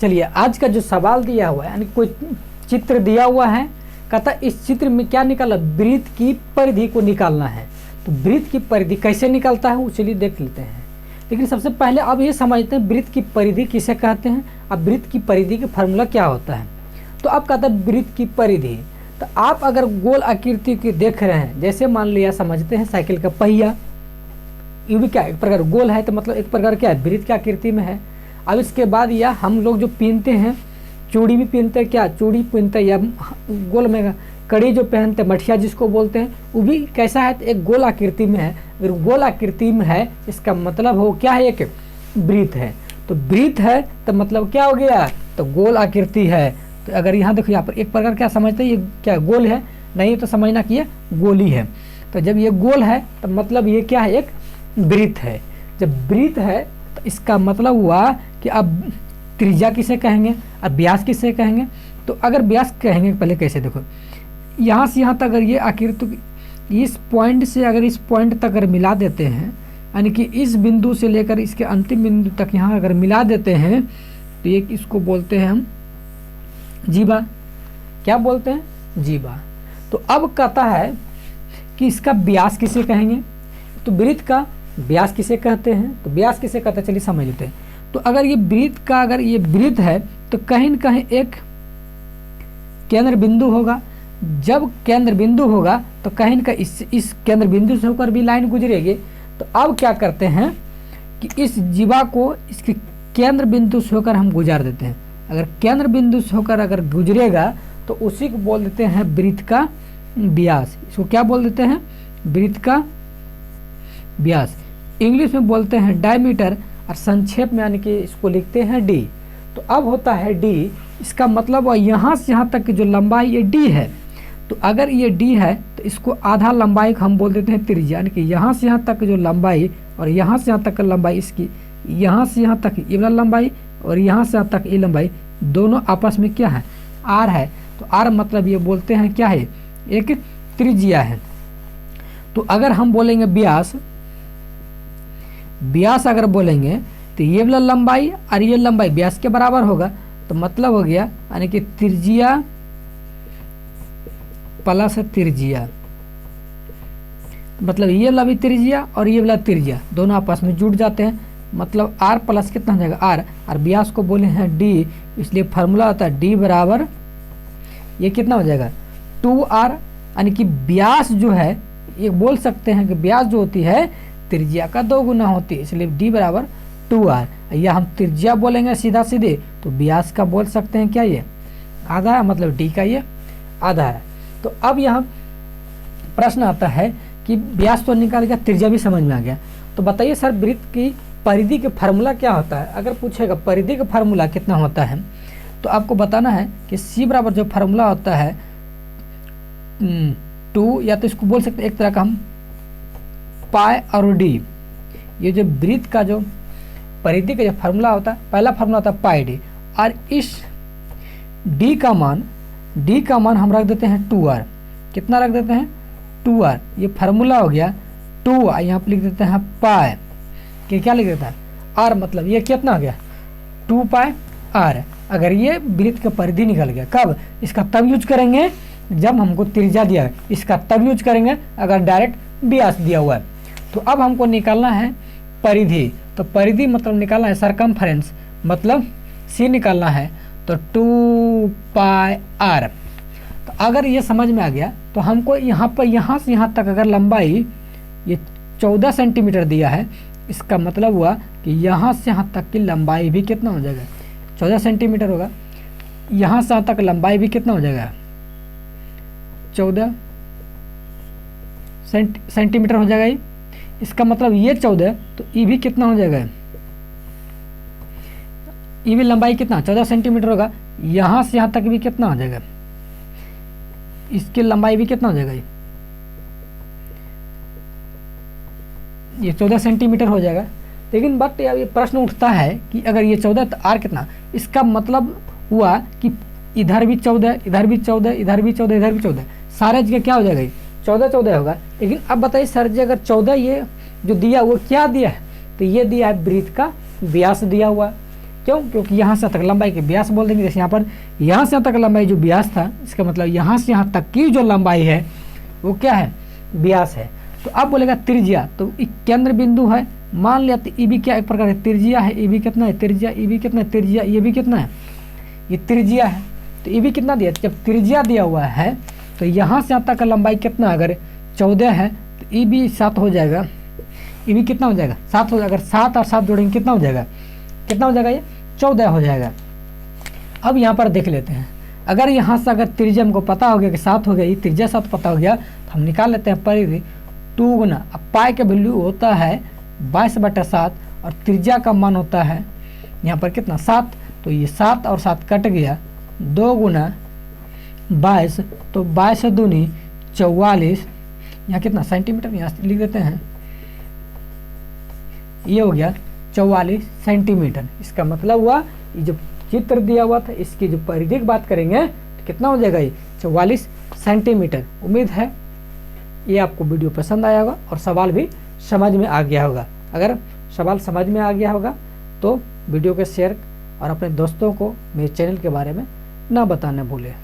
चलिए आज का जो सवाल दिया हुआ है, यानी कोई चित्र दिया हुआ है, कहता इस चित्र में क्या निकाला, वृत्त की परिधि को निकालना है। तो वृत्त की परिधि कैसे निकालता है वो चलिए देख लेते हैं। लेकिन सबसे पहले अब ये समझते हैं वृत्त की परिधि किसे कहते हैं, अब वृत्त की परिधि का फार्मूला क्या होता है। तो अब कहता है वृत्त की परिधि, तो आप अगर गोल आकृति की देख रहे हैं, जैसे मान लिया समझते हैं साइकिल का पहिया, ये भी क्या एक प्रकार गोल है, तो मतलब एक प्रकार क्या है, वृत्त की आकृति में है। अब इसके बाद या हम लोग जो पहनते हैं, चूड़ी भी पहनते हैं, क्या चूड़ी पहनते हैं, या गोल में कड़ी जो पहनते हैं, मठिया जिसको बोलते हैं, वो भी कैसा है, तो एक गोल आकृति में है। अगर गोल आकृति में है इसका मतलब हो क्या है, एक वृत्त है। तो वृत्त है तो मतलब क्या हो गया, तो गोल आकृति है। तो अगर यहाँ देखो, यहाँ पर एक प्रकार क्या समझते हैं, ये क्या गोल है, नहीं तो समझना कि ये गोली है। तो जब ये गोल है तो मतलब ये क्या है, एक वृत्त है। जब वृत्त है तो इसका मतलब हुआ कि अब त्रिज्या किसे कहेंगे और व्यास किसे कहेंगे। तो अगर व्यास कहेंगे पहले कैसे, देखो यहाँ से यहाँ तक अगर ये आकृति इस पॉइंट से अगर इस पॉइंट तक अगर मिला देते हैं, यानी कि इस बिंदु से लेकर इसके अंतिम बिंदु तक यहाँ अगर मिला देते हैं, तो ये इसको बोलते हैं हम जीवा। क्या बोलते हैं, जीवा। तो अब कहता है कि इसका व्यास किसे कहेंगे, तो वृत्त का व्यास किसे कहते हैं, तो व्यास किसे कहते हैं चलिए समझ लेते हैं। तो अगर ये वृत्त का अगर ये वृत्त है तो कहीं न कहीं एक केंद्र बिंदु होगा। जब केंद्र बिंदु होगा तो कहीं न कहीं इस केंद्र बिंदु से होकर भी लाइन गुजरेगी। तो अब क्या करते हैं कि इस जीवा को इसके केंद्र बिंदु से होकर हम गुजार देते हैं। अगर केंद्र बिंदु से होकर अगर गुजरेगा तो उसी को बोल देते हैं वृत्त का व्यास। इसको क्या बोल देते हैं, वृत्त का व्यास। इंग्लिश में बोलते हैं डायमीटर और संक्षेप में यानी कि इसको लिखते हैं डी। तो अब होता है डी, इसका मतलब यहाँ से यहाँ तक की जो लंबाई ये डी है। तो अगर ये डी है तो इसको आधा लंबाई हम बोल देते हैं त्रिज्या, यानी कि यहाँ से यहाँ तक जो लंबाई और यहाँ से यहाँ तक का लंबाई, इसकी यहाँ से यहाँ तक ये वाला लंबाई और यहाँ से यहाँ तक ये लंबाई, दोनों आपस में क्या है, आर है। तो आर मतलब ये बोलते हैं क्या है, एक त्रिज्या है। तो अगर हम बोलेंगे व्यास, व्यास अगर बोलेंगे तो ये वाला लंबाई और ये लंबाई व्यास के बराबर होगा। तो मतलब हो गया यानी कि त्रिज्या प्लस त्रिज्या, मतलब ये वाला भी त्रिज्या और ये वाला त्रिज्या दोनों आपस में जुड़ जाते हैं। मतलब आर प्लस कितना हो जाएगा, आर, और व्यास को बोले हैं डी, इसलिए फार्मूला होता है डी बराबर ये कितना हो जाएगा 2r, यानी कि व्यास जो है ये बोल सकते हैं कि व्यास जो होती है त्रिज्या का 2 गुना होती है, इसलिए d बराबर 2r। या हम त्रिज्या बोलेंगे सीधा सीधे तो व्यास का बोल सकते हैं क्या, ये आधा है, मतलब d का ये आधा है। तो अब यहाँ प्रश्न आता है कि व्यास तो निकाल गया, त्रिज्या भी समझ में आ गया। तो बताइए सर वृत्त की परिधि का फार्मूला क्या होता है। अगर पूछेगा परिधि का फार्मूला कितना होता है तो आपको बताना है कि c बराबर जो फार्मूला होता है 2, या तो इसको बोल सकते हैं एक तरह का हम पाई और डी। ये जो वृत्त का जो परिधि का जो फार्मूला होता है, पहला फार्मूला होता है पाई डी, और इस डी का मान हम रख देते हैं 2r। कितना रख देते हैं 2r, ये फार्मूला हो गया 2, यहाँ पर लिख देते हैं पाई कि क्या लिख देता है r, मतलब ये कितना हो गया 2 पाई r। अगर ये वृत्त का परिधि निकल गया, कब, इसका तब यूज करेंगे जब हमको त्रिज्या दिया है, इसका तब यूज करेंगे अगर डायरेक्ट व्यास दिया हुआ है। तो अब हमको निकालना है परिधि। तो परिधि मतलब निकालना है सरकमफेरेंस, मतलब c निकालना है, तो 2 पाई r। तो अगर ये समझ में आ गया तो हमको यहाँ पर यहाँ से यहाँ तक अगर लंबाई ये 14 सेंटीमीटर दिया है, इसका मतलब हुआ कि यहाँ से यहाँ तक की लंबाई भी कितना हो जाएगा, 14 सेंटीमीटर होगा। यहाँ से यहाँ तक लंबाई भी कितना हो जाएगा, 14 सेंटीमीटर हो जाएगा। इसका मतलब ये 14, तो ये भी कितना हो जाएगा, ये भी लंबाई कितना 14 सेंटीमीटर होगा। यहाँ से यहाँ तक भी कितना हो जाएगा, इसकी लंबाई भी कितना हो जाएगा, ये 14 सेंटीमीटर हो जाएगा। लेकिन बट ये प्रश्न उठता है कि अगर ये 14 तो आर कितना, इसका मतलब हुआ कि इधर भी 14, इधर भी 14, इधर भी 14, इधर भी 14, सारे जगह क्या हो जाएगा 14 होगा। लेकिन अब बताइए सर जी अगर 14 ये जो दिया वो क्या दिया है, तो ये दिया है वृत्त का व्यास दिया हुआ। क्यों? क्योंकि यहाँ से तक लंबाई के व्यास बोल देंगे। जैसे यहाँ पर यहाँ से तक लंबाई जो व्यास था, इसका मतलब यहाँ से यहाँ तक की जो लंबाई है वो क्या है? व्यास है। तो अब बोलेगा त्रिज्या, तो केंद्र बिंदु है, मान लिया तो ई बी क्या एक प्रकार है त्रिज्या है। ई बी कितना है? त्रिज्या। ई बी कितना है? त्रिज्या। ये भी कितना है? ये त्रिज्या है। तो ई बी कितना दिया? जब त्रिज्या दिया हुआ है तो यहाँ से यहाँ तक का लंबाई कितना? अगर 14 है तो ई बी 7 हो जाएगा। ई बी कितना हो जाएगा? 7 हो जाएगा। अगर 7 और 7 जोड़ेंगे कितना हो जाएगा? कितना हो जाएगा? ये 14 हो जाएगा। अब यहाँ पर देख लेते हैं, अगर यहाँ से अगर त्रिज्या हमको पता हो गया कि 7 हो गया, ये त्रिज्या 7 पता हो गया, तो हम निकाल लेते हैं परिधि 2 गुना। अब पाई का वैल्यू होता है 22/7 और त्रिज्या का मान होता है यहाँ पर कितना? 7। तो ये 7 और 7 कट गया, 2 गुना 22, तो 22 दूनी 44। यहाँ कितना सेंटीमीटर? यहाँ लिख देते हैं, ये हो गया 44 सेंटीमीटर। इसका मतलब हुआ ये जो चित्र दिया हुआ था इसकी जो परिधि की बात करेंगे तो कितना हो जाएगा? ये 44 सेंटीमीटर। उम्मीद है ये आपको वीडियो पसंद आया होगा और सवाल भी समझ में आ गया होगा। अगर सवाल समझ में आ गया होगा तो वीडियो को शेयर और अपने दोस्तों को मेरे चैनल के बारे में ना बताना भूलें।